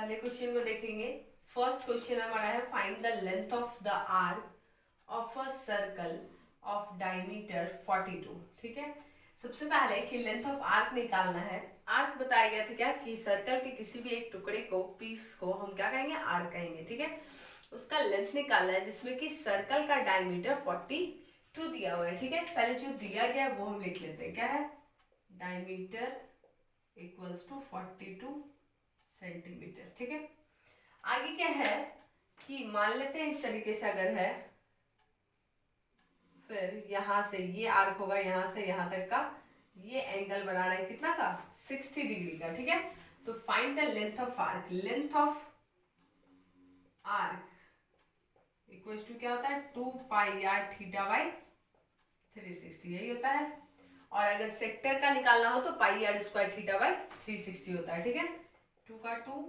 पहले क्वेश्चन को देखेंगे। फर्स्ट क्वेश्चन हमारा है find the length of the arc of a circle of diameter 42। ठीक है, सबसे पहले कि लेंथ ऑफ आर्क निकालना है। आर्क बताया गया था क्या कि सर्कल के किसी भी एक टुकड़े को, पीस को हम क्या कहेंगे, आर्क कहेंगे। ठीक है, उसका लेंथ निकालना है जिसमें कि सर्कल का डायमीटर 42 दिया हुआ है। ठीक है, पहले जो दिया गया है वो हम लिख लेते हैं। क्या है, डायमीटर इक्वल्स टू 42 सेंटीमीटर। ठीक है, आगे क्या है कि मान लेते हैं इस तरीके से अगर है, फिर यहां से ये आर्क होगा, यहां से यहां तक का ये एंगल बनाना है कितना का, 60 डिग्री का। ठीक है, तो find the length of arc. Length of arc equal to क्या होता है, 2 पाई आर थीटा बाई 360, यही होता है। और अगर सेक्टर का निकालना हो तो पाई आर स्क्वायर थीटा बाई 360 होता है। ठीक है, 2 का 2,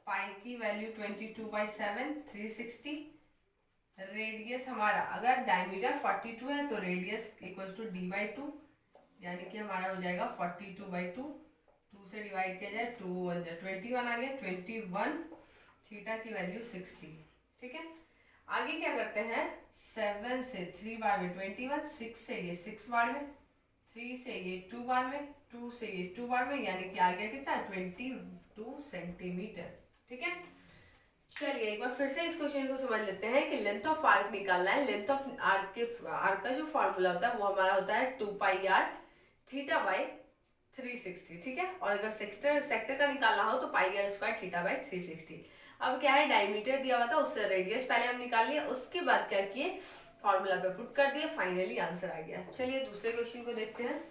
पाई की वैल्यू 22/7, 360। रेडियस हमारा अगर डायमीटर 42 है तो radius equal to D by 2, यानी कि हमारा हो जाएगा 42/2। 2 से डिवाइड किया जाए, 2 1 21 आ गया, 21। थीटा की वैल्यू 60। ठीक है, आगे क्या करते हैं, 7 से 3 बार में 21, 6 से ये 6 बार में, 3 से ये 2 बार में, 2 से ये 2 बार में, यानी कि आ गया कितना, 22 सेंटीमीटर। ठीक है, चलिए एक बार फिर से इस क्वेश्चन को समझ लेते हैं कि लेंथ ऑफ आर्क निकालना है। लेंथ ऑफ आर्क का जो फॉर्मूला होता है वो हमारा होता है 2 पाई आर थीटा बाई 360। ठीक है, और अगर सेक्टर का निकालना हो तो पाई आर स्क्वायर थीटा बाई 360। अब क्या है, डायमीटर दिया हुआ था, उससे रेडियस पहले हम निकाल लिए, उसके बाद क्या किए, फॉर्मूला पे पुट कर दिए, फाइनली आंसर आ गया। चलिए दूसरे क्वेश्चन को देखते हैं।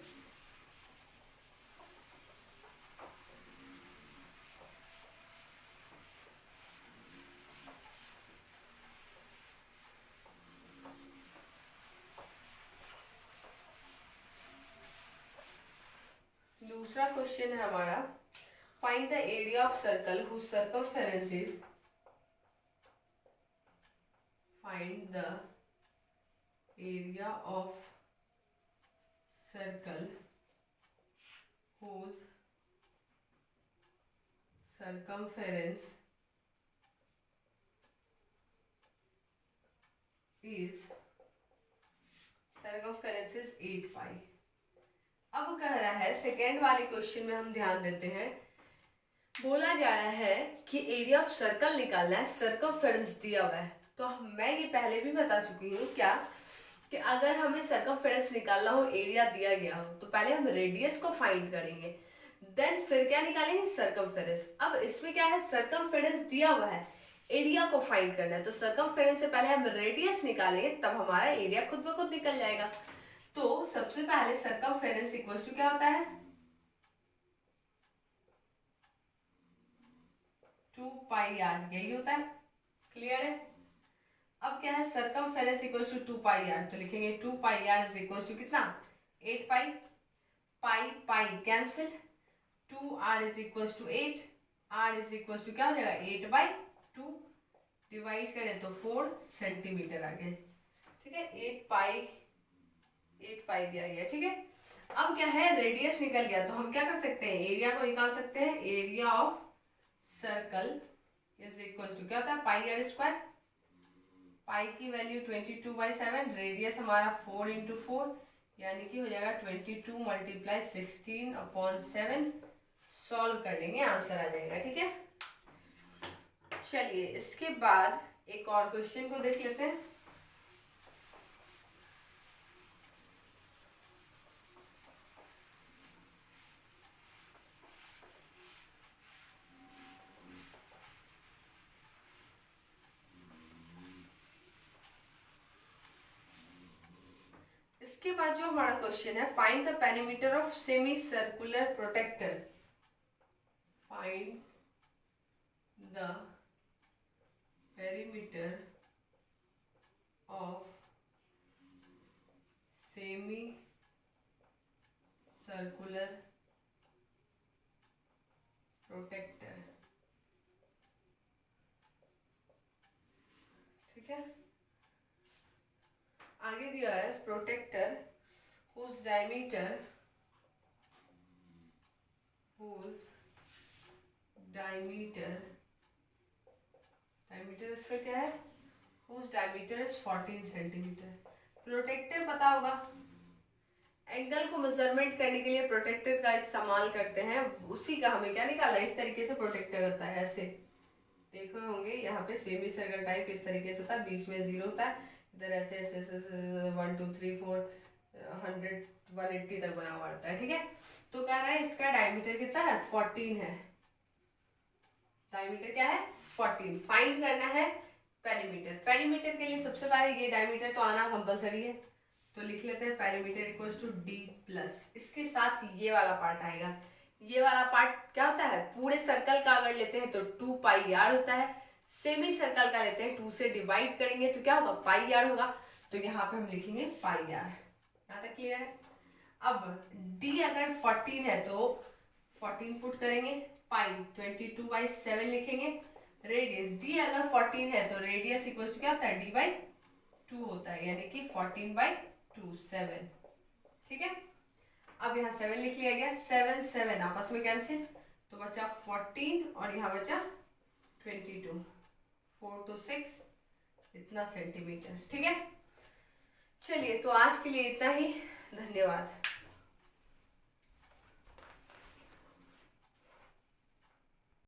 दूसरा क्वेश्चन है हमारा, find the area of circle whose circumference is, find the area of circle whose circumference is 8 pi. अब कह रहा है सेकेंड वाले क्वेश्चन में हम ध्यान देते हैं, बोला जा रहा है कि एरिया ऑफ सर्कल निकालना है, सर्कमफेरेंस दिया हुआ है। तो मैं ये पहले भी बता चुकी हूँ क्या कि अगर हमें सर्कमफेरेंस निकालना हो, एरिया दिया गया हो, तो पहले हम रेडियस को फाइंड करेंगे, देन फिर क्या निकालेंगे, सर्कमफेरेंस। अब इसमें क्या है, सर्कमफेरेंस दिया हुआ है, एरिया को फाइंड करना है, तो सर्कमफेरेंस से पहले हम रेडियस निकालेंगे, तब हमारा एरिया खुद ब खुद निकल जाएगा। तो सबसे पहले सर्कमफेरेंस इक्वल टू क्या होता है, 2 पाई आर, यही होता है। क्लियर है। अब क्या है, circumference equal to 2 pi R, तो लिखेंगे 2 pi R is equal to कितना, 8 pi. Pi pi cancel, 2 R is equal to 8, R is equal to क्या हो जाएगा, 8/2। डिवाइड करें तो 4 सेंटीमीटर आ गए। ठीक है, 8 पाई दिया गया। ठीक है, अब क्या है, रेडियस निकल गया, तो हम क्या कर सकते हैं, एरिया को निकाल सकते हैं। Area of circle is equal to क्या होता है, पाई आर स्क्वायर। पाई की वैल्यू 22/7, रेडियस हमारा 4 × 4, यानी कि हो जाएगा 22 × 16/7। सॉल्व कर लेंगे, आंसर आ जाएगा। ठीक है, चलिए इसके बाद एक और क्वेश्चन को देख लेते हैं। इसके बाद जो हमारा क्वेश्चन है, find the perimeter of semicircular protractor. Find the perimeter of semicircular protractor. ठीक है, आगे दिया है प्रोटेक्टर whose diameter डायमीटर इसका क्या है, whose diameter is 14 centimetre. Protractor पता होगा, एंगल को मेजरमेंट करने के लिए प्रोटेक्टर का इस्तेमाल करते हैं, उसी का हमें क्या निकाला, इस तरीके से प्रोटेक्टर होता है, ऐसे देखो होंगे यहाँ पे सेमी सर्कल टाइप इस तरीके से होता है, बीच में जीरो होता है, इधर ऐसे ऐसे ऐसे 1 2 3 4 100 180 तक बना हुआ रहता है, ठीक है। तो कह रहा है इसका डायमीटर कितना है, 14 है, डायमीटर क्या है 14। फाइंड करना है पेरीमीटर। पेरीमीटर के लिए सबसे पहले ये डायमीटर तो आना कंपलसरी है, तो लिख लेते हैं perimeter equals to D plus, इसके साथ ये वाला पार्ट आएगा। ये वाला पार्ट क्या होता है, पूरे सर्कल का अगर लेते हैं तो 2 पाई आर होता है, सेमी सर्कल का लेते हैं 2 से डिवाइड करेंगे तो क्या होगा, पाई आर होगा, तो यहाँ पे हम लिखेंगे पाई आर। यहाँ तक क्लियर है। अब डी अगर 14 है तो 14 पुट करेंगे, पाई 22/7 लिखेंगे, रेडियस डी अगर 14 है तो रेडियस इक्वल टू क्या होता है, d/2 होता है, यानी कि 14/2 7, ठीक है। अब यहाँ 7 लिख लिया गया, 7 7 आपस में कैंसिल, तो बचा 14 और यहाँ बचा 22, 4 to 6 इतना सेंटीमीटर, ठीक है। चलिए तो आज के लिए इतना ही, धन्यवाद।